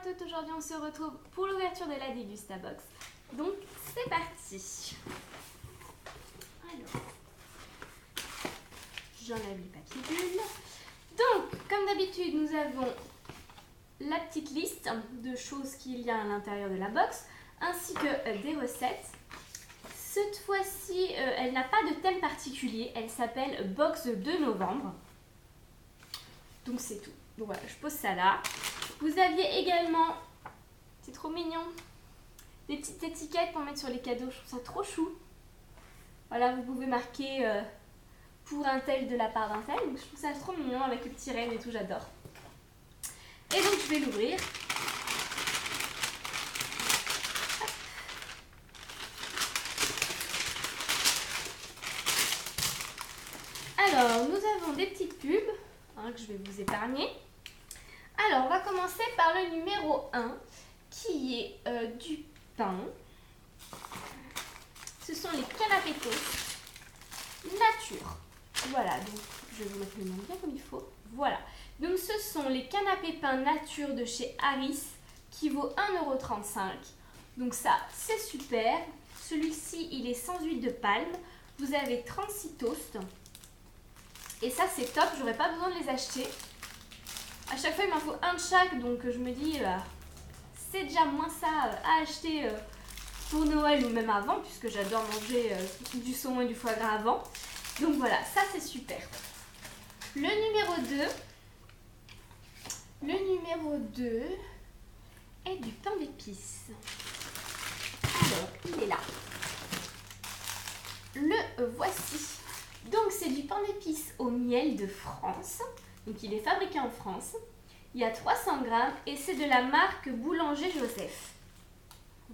toutes, aujourd'hui on se retrouve pour l'ouverture de la Dégustabox. Donc c'est parti. Alors, j'enlève les papiers bulles. Donc, comme d'habitude, nous avons la petite liste de choses qu'il y a à l'intérieur de la box, ainsi que des recettes. Cette fois-ci, elle n'a pas de thème particulier, elle s'appelle Box de novembre. Donc c'est tout. Donc voilà, je pose ça là. Vous aviez également, c'est trop mignon, des petites étiquettes pour mettre sur les cadeaux. Je trouve ça trop chou. Voilà, vous pouvez marquer pour un tel de la part d'un tel. Donc je trouve ça trop mignon avec le petit rêve et tout, j'adore. Et donc je vais l'ouvrir. Alors, nous avons des petites pubs que je vais vous épargner. Alors, on va commencer par le numéro 1 qui est du pain. Ce sont les canapés toast nature. Voilà, donc je vais vous mettre le nom bien comme il faut. Voilà, donc ce sont les canapés pain nature de chez Harris qui vaut 1,35 €. Donc ça, c'est super. Celui-ci, il est sans huile de palme. Vous avez 36 toasts. Et ça, c'est top, j'aurais pas besoin de les acheter. À chaque fois, il m'en faut un de chaque, donc je me dis, c'est déjà moins ça à acheter pour Noël ou même avant, puisque j'adore manger du saumon et du foie gras avant. Donc voilà, ça c'est super. Le numéro 2 est du pain d'épices. Alors, il est là. Le voici. Donc c'est du pain d'épices au miel de France. Donc il est fabriqué en France. Il y a 300 grammes et c'est de la marque Boulanger Joseph.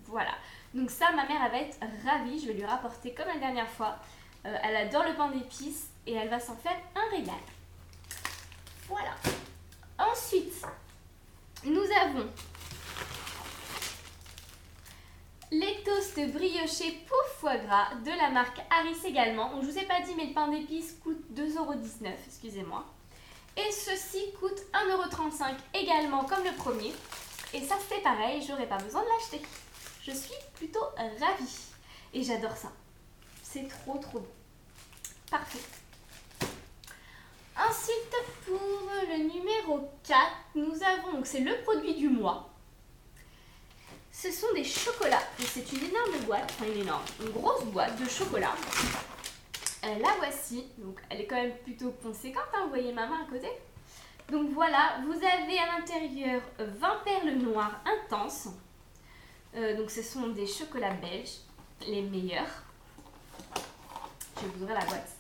Voilà. Donc ça, ma mère elle va être ravie. Je vais lui rapporter comme la dernière fois. Elle adore le pain d'épices et elle va s'en faire un régal. Voilà. Ensuite, nous avons les toasts briochés pour foie gras de la marque Harris également. Donc, je ne vous ai pas dit, mais le pain d'épices coûte 2,19 €, excusez-moi. Et ceci coûte 1,35 € également comme le premier. Et ça c'est pareil, j'aurais pas besoin de l'acheter. Je suis plutôt ravie. Et j'adore ça. C'est trop trop bon. Parfait. Ensuite, pour le numéro 4, nous avons, donc c'est le produit du mois. Ce sont des chocolats. C'est une énorme boîte, enfin une grosse boîte de chocolat. La voici. Donc elle est quand même plutôt conséquente, hein, vous voyez ma main à côté. Donc voilà, vous avez à l'intérieur 20 perles noires intenses. Donc ce sont des chocolats belges, les meilleurs. Je vais vous ouvrir la boîte.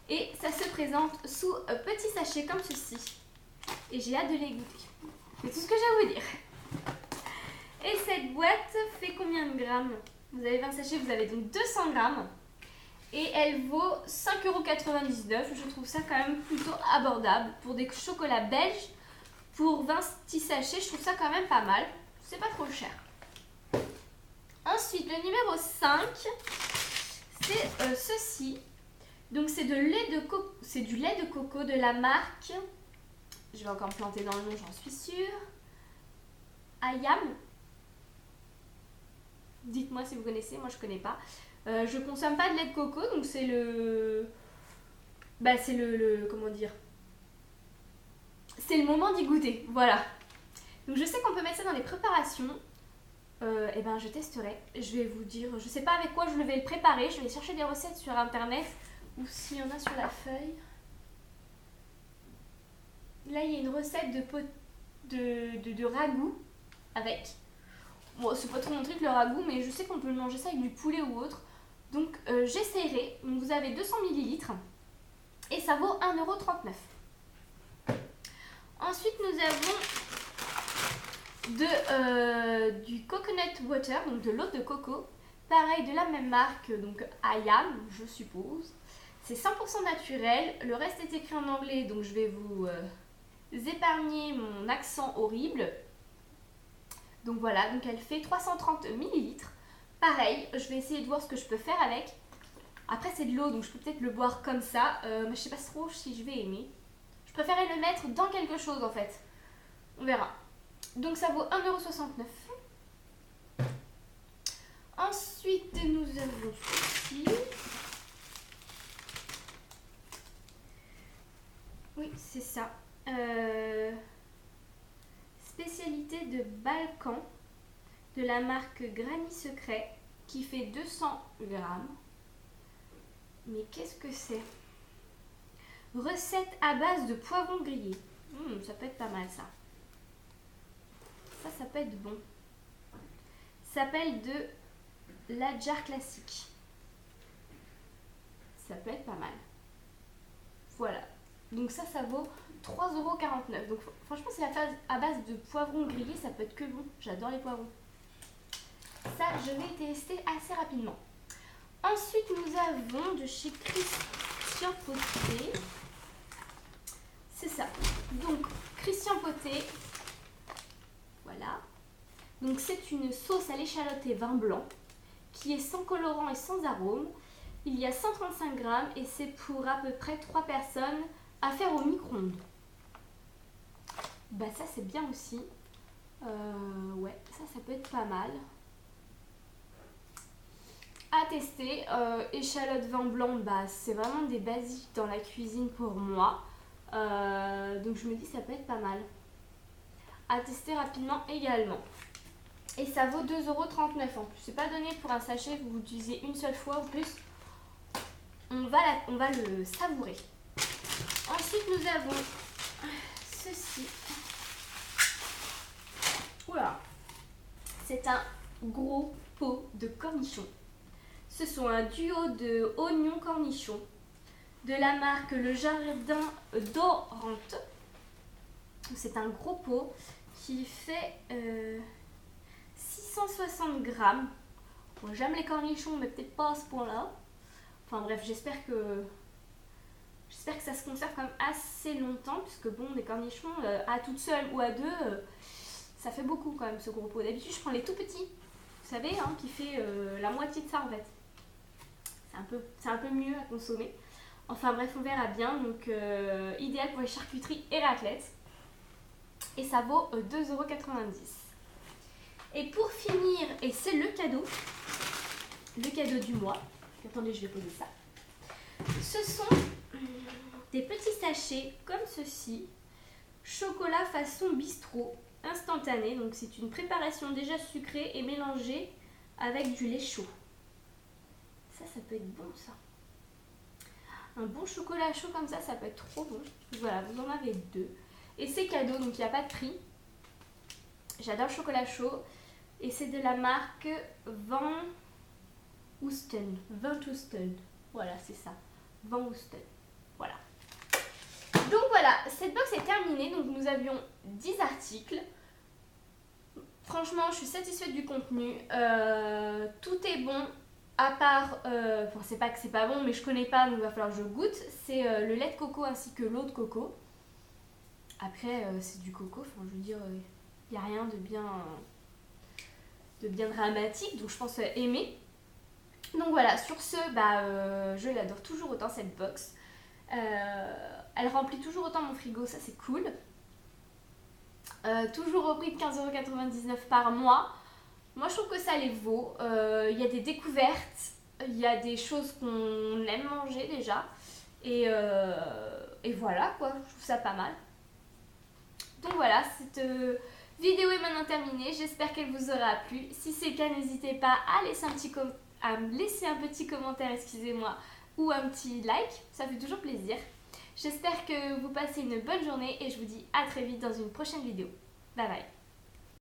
Et ça se présente sous petits sachets comme ceci. Et j'ai hâte de les goûter. C'est tout ce que j'ai à vous dire. Et cette boîte fait combien de grammes? Vous avez 20 sachets, vous avez donc 200 grammes. Et elle vaut 5,99 €. Je trouve ça quand même plutôt abordable. Pour des chocolats belges, pour 20 petits sachets, je trouve ça quand même pas mal. C'est pas trop cher. Ensuite, le numéro 5, c'est ceci. Donc c'est du lait de coco de la marque, je vais encore me planter dans le nom, j'en suis sûre, Ayam. Dites-moi si vous connaissez, moi je connais pas. Je consomme pas de lait de coco, donc c'est comment dire, c'est le moment d'y goûter, voilà. Donc je sais qu'on peut mettre ça dans les préparations. Et ben je testerai, je vais vous dire, je sais pas avec quoi je vais le préparer, je vais chercher des recettes sur internet ou s'il y en a sur la feuille. Là il y a une recette de ragoût avec, bon c'est pas trop mon truc le ragoût, mais je sais qu'on peut manger ça avec du poulet ou autre, donc j'essaierai. Donc vous avez 200 ml et ça vaut 1,39 €. Ensuite nous avons du coconut water, donc de l'eau de coco, pareil de la même marque, donc Ayam je suppose. C'est 100% naturel, le reste est écrit en anglais, donc je vais vous épargner mon accent horrible. Donc voilà, donc elle fait 330 ml. Pareil, je vais essayer de voir ce que je peux faire avec. Après c'est de l'eau, donc je peux peut-être le boire comme ça, mais je sais pas trop si je vais aimer. Je préférais le mettre dans quelque chose en fait. On verra. Donc ça vaut 1,69 €. Ensuite, nous avons ceci. Oui, c'est ça. Spécialité de Balkan de la marque Granny Secret qui fait 200 grammes. Mais qu'est-ce que c'est? Recette à base de poivrons grillés. Ça peut être pas mal ça. Ça peut être bon. Ça s'appelle de l'Adjar classique. Ça peut être pas mal. Voilà. Donc ça vaut 3,49 €. Donc franchement, c'est la phase à base de poivrons grillés, ça peut être que bon. J'adore les poivrons. Ça, je vais tester assez rapidement. Ensuite, nous avons de chez Christian Poté. C'est ça. Donc, Christian Poté. Voilà. Donc, c'est une sauce à l'échalote et vin blanc qui est sans colorant et sans arôme. Il y a 135 grammes et c'est pour à peu près 3 personnes à faire au micro-ondes. Bah, ça, c'est bien aussi. Ouais, ça peut être pas mal. À tester. Échalote vin blanc, bah, c'est vraiment des basiques dans la cuisine pour moi. Donc je me dis ça peut être pas mal. À tester rapidement également. Et ça vaut 2,39 € en plus. C'est pas donné pour un sachet que vous utilisez une seule fois. En plus, on va le savourer. Ensuite, nous avons ceci. Voilà. C'est un gros pot de cornichons. Ce sont un duo de oignons cornichons de la marque Le Jardin d'Orante. C'est un gros pot qui fait 660 grammes. Bon, j'aime les cornichons, mais peut-être pas à ce point-là. Enfin bref, j'espère que ça se conserve quand même assez longtemps, puisque bon, des cornichons à toute seule ou à deux, ça fait beaucoup quand même ce gros pot. D'habitude, je prends les tout petits, vous savez, hein, qui fait la moitié de ça en fait. C'est un peu mieux à consommer. Enfin bref, on verra bien. Donc idéal pour les charcuteries et raclettes. Et ça vaut 2,90 €. Et pour finir, et c'est le cadeau du mois. Attendez, je vais poser ça. Ce sont des petits sachets comme ceci. Chocolat façon bistrot, instantané. Donc c'est une préparation déjà sucrée et mélangée avec du lait chaud. Ça peut être bon ça. Un bon chocolat chaud comme ça peut être trop bon. Voilà, vous en avez 2. Et c'est cadeau, donc il n'y a pas de prix. J'adore le chocolat chaud. Et c'est de la marque Van Hoesten. Voilà, c'est ça. Van Hoesten. Voilà. Donc voilà, cette box est terminée. Donc nous avions 10 articles. Franchement, je suis satisfaite du contenu. Tout est bon. À part, enfin c'est pas que c'est pas bon, mais je connais pas, donc il va falloir que je goûte. C'est le lait de coco ainsi que l'eau de coco. Après, c'est du coco, enfin je veux dire, il n'y a rien de bien dramatique, donc je pense aimer. Donc voilà, sur ce, je l'adore toujours autant cette box. Elle remplit toujours autant mon frigo, ça c'est cool. Toujours au prix de 15,99 € par mois. Moi je trouve que ça les vaut. Il y a des découvertes, il y a des choses qu'on aime manger déjà. Et voilà quoi, je trouve ça pas mal. Donc voilà, cette vidéo est maintenant terminée. J'espère qu'elle vous aura plu. Si c'est le cas, n'hésitez pas à me laisser un petit commentaire, excusez-moi, ou un petit like. Ça fait toujours plaisir. J'espère que vous passez une bonne journée et je vous dis à très vite dans une prochaine vidéo. Bye bye.